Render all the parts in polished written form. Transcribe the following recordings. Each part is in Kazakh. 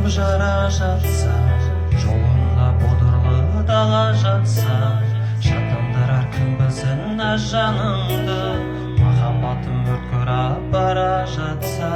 жаным жара жатса, жолында бодырлы дала жатса, шаттандырар кім білсін аз жанымды, махаббатым өткір бара жатса.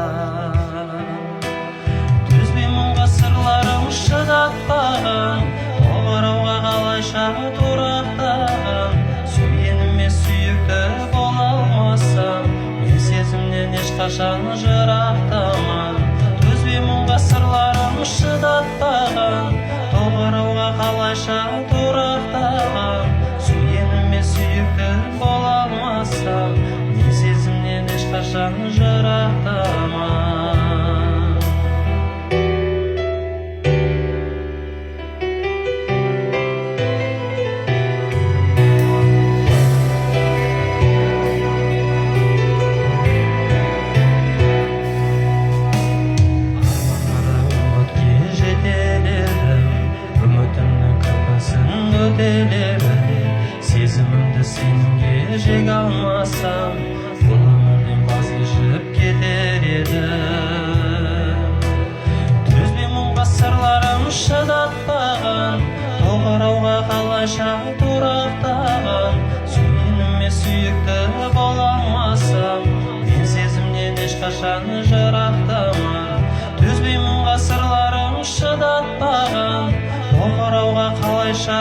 Төзбей мұңға сырларым шыдатпаған, тоғырауға қалайша тұрақтаған, сүйгеніме сүйікті бола алмасам, мен сезімнен ешқашан жырақтаман. Төзбей мұңға сырларым шыдатпаған, тоғырауға қалайша тұрақтаған, сүйгеніме сүйікті бола алмасам, мен сезімнен ешқашан жырақтаман. Сезімімді сенімге жеге алмасам, бұл өмірден бас кешіп кетер едім. Төзбей мұңға сырларым шыдатпаған, тоғырауға қалайша тұрақтаған, сүйгеніме сүйікті бола алмасам, мен сезімнен ешқашан жырақтаман. Төзбей мұңға сырларым шыдатпаған, тоғырауға қалайша